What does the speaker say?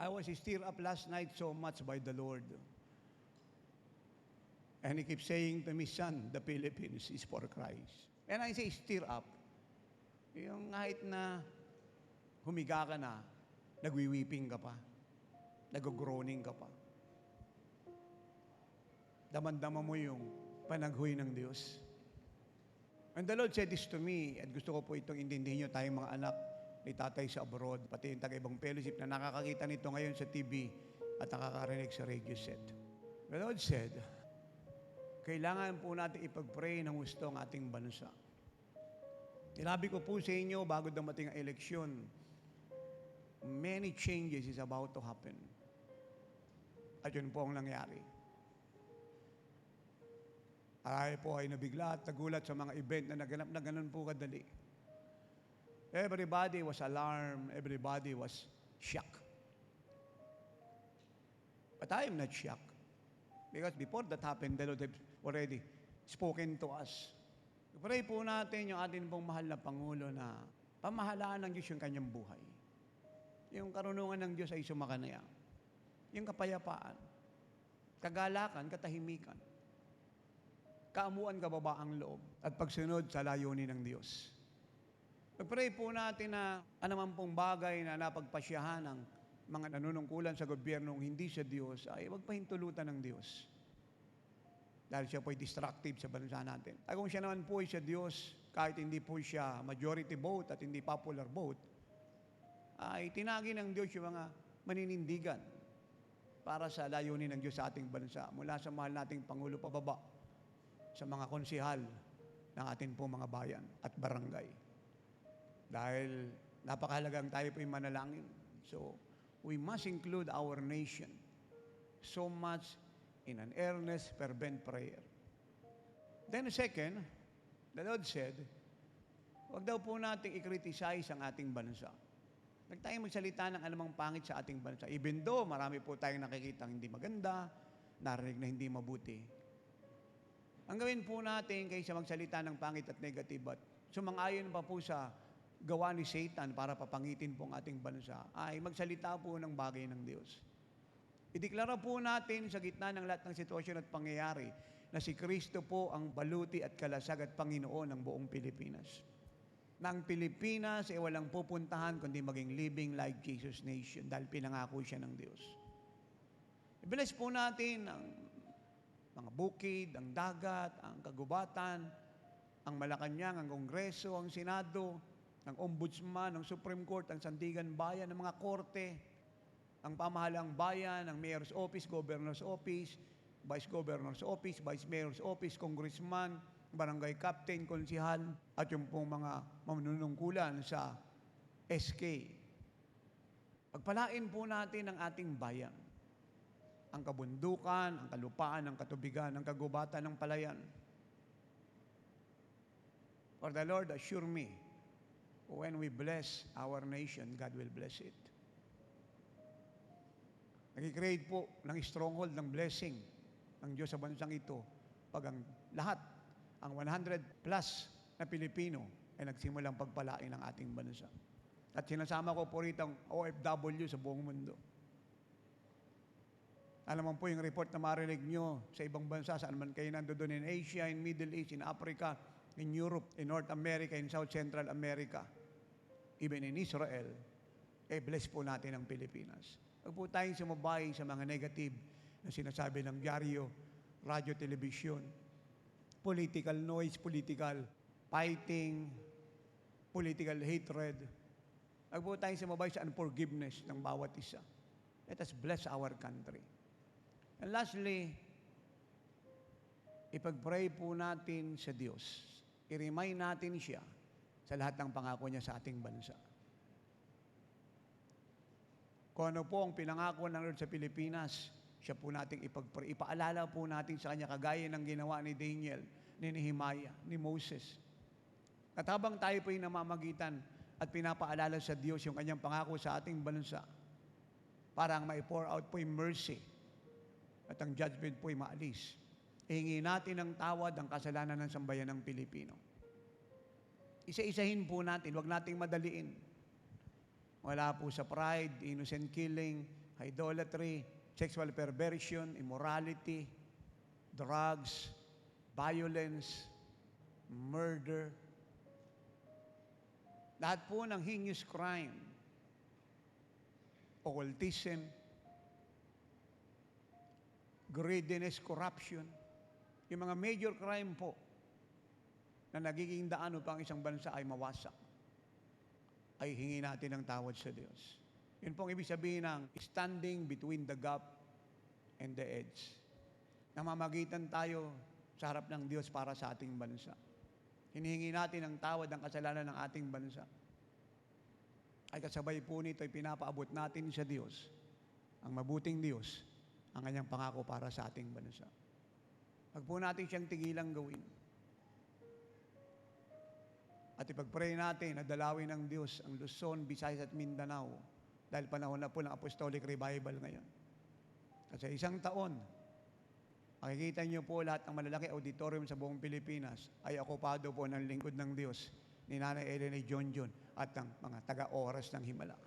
I was stirred up last night so much by the Lord. And He keeps saying to me, son, the Philippines is for Christ. And I say, stir up. Yung kahit na humiga ka na, nagwiwiping ka pa, nag-groaning ka pa. Damandama mo yung panaghoy ng Diyos. And the Lord said this to me, at gusto ko po itong intindihin nyo, tayong mga anak ni tatay sa abroad, pati yung taga-ibang fellowship na nakakakita nito ngayon sa TV at nakakarinig sa radio set. The Lord said, kailangan po natin ipag-pray ng gusto ang ating bansa. Sinabi ko po sa inyo, bago dumating ang eleksyon, many changes is about to happen. At yun po ang nangyari. Ay po ay nabigla at nagulat sa mga event na naganap na ganun po kadali. Everybody was alarmed. Everybody was shocked. But I am not shocked. Because before that happened, the Lord had already spoken to us. Pray po natin yung ating pong mahal na Pangulo na pamahalaan ng Diyos yung kanyang buhay. Yung karunungan ng Diyos ay sumakanaya. Yung kapayapaan, kagalakan, katahimikan, kaamuan, kababaang loob, at pagsunod sa layunin ng Diyos. Pag-pray po natin na anuman pong bagay na napagpasyahan ng mga nanunungkulan sa gobyernong hindi sa Diyos, ay huwag pahintulutan ng Diyos. Dahil siya po ay destructive sa bansa natin. Ay kung siya naman po ay sa Diyos, kahit hindi po siya majority vote at hindi popular vote, ay tinagi ng Diyos yung mga maninindigan para sa layunin ng Diyos sa ating bansa. Mula sa mahal nating Pangulo pababa, sa mga konsihal ng ating po mga bayan at barangay. Dahil napakahalagang tayo po yung manalangin. So, we must include our nation so much in an earnest, fervent prayer. Then second, the Lord said, huwag daw po natin i-criticize ang ating bansa. Huwag tayong magsalita ng anumang pangit sa ating bansa. Even though marami po tayong nakikita hindi maganda, narinig na hindi mabuti. Ang gawin po natin kaysa magsalita ng pangit at negative at sumang-ayon pa po sa gawa ni Satan para papangitin po ang ating bansa, ay magsalita po ng bagay ng Diyos. Ideklara po natin sa gitna ng lahat ng sitwasyon at pangyayari na si Kristo po ang baluti at kalasag at Panginoon ng buong Pilipinas. Na ang Pilipinas ay walang pupuntahan kundi maging living like Jesus nation dahil pinangako siya ng Diyos. I-bless po natin ang mga bukid, ang dagat, ang kagubatan, ang Malacanang, ang Kongreso, ang Senado, ang Ombudsman, ang Supreme Court, ang Sandigan Bayan, ang mga korte, ang pamahalang bayan, ang Mayor's Office, Governor's Office, Vice Governor's Office, Vice Mayor's Office, Congressman, Barangay Captain, Konsihal, at yung pong mga manunungkulan sa SK. Pagpalain po natin ang ating bayan. Ang kabundukan, ang kalupaan, ang katubigan, ang kagubatan, ang palayan. For the Lord assure me, when we bless our nation, God will bless it. Nag-create po ng stronghold ng blessing ng Diyos sa bansang ito pag ang lahat, ang 100 plus na Pilipino ay nagsimulang pagpalain ng ating bansa. At sinasama ko po rito ang OFW sa buong mundo. Alam mo po yung report na marinig nyo sa ibang bansa, saan man kayo nandoon in Asia, in Middle East, in Africa, in Europe, in North America, in South Central America, even in Israel, bless po natin ang Pilipinas. Huwag po tayong sumabay sa mga negative na sinasabi ng dyaryo, radyo, telebisyon, political noise, political fighting, political hatred. Huwag po tayong sumabay sa unforgiveness ng bawat isa. Let us bless our country. And lastly, ipag-pray po natin sa Diyos. I-remind natin siya sa lahat ng pangako niya sa ating bansa. Kung ano po ang pinangako ng Lord sa Pilipinas, siya po nating ipag-pray. Ipaalala po natin sa Kanya kagaya ng ginawa ni Daniel, ni Nehemiah, ni Moses. At habang tayo po ay namamagitan at pinapaalala sa Diyos yung Kanyang pangako sa ating bansa, parang mai-pour out po yung mercy at ang judgment po ay maalis. Ihingi natin ng tawad ang kasalanan ng sambayan ng Pilipino. Isa-isahin po natin, huwag nating madaliin. Wala po sa pride, innocent killing, idolatry, sexual perversion, immorality, drugs, violence, murder. Lahat po ng heinous crime, occultism, greediness, corruption, yung mga major crime po na nagiging daan upang isang bansa ay mawasak, ay hingi natin ng tawad sa Diyos. Yun pong ibig sabihin ng standing between the gap and the edge. Namamagitan tayo sa harap ng Diyos para sa ating bansa. Hinihingi natin ang tawad ng kasalanan ng ating bansa. Ay kasabay po nito ay pinapaabot natin sa Diyos, ang mabuting Diyos, ang kanyang pangako para sa ating bansa. Huwag po natin siyang tigilang gawin. At ipag-pray natin na dalawin ng Diyos ang Luzon, Visayas at Mindanao dahil panahon na po ng Apostolic Revival ngayon. Kasi isang taon, makikita niyo po lahat ng malalaki auditorium sa buong Pilipinas ay okupado po ng lingkod ng Diyos ni Nanay Ellen A. John at ng mga taga-oras ng Himala.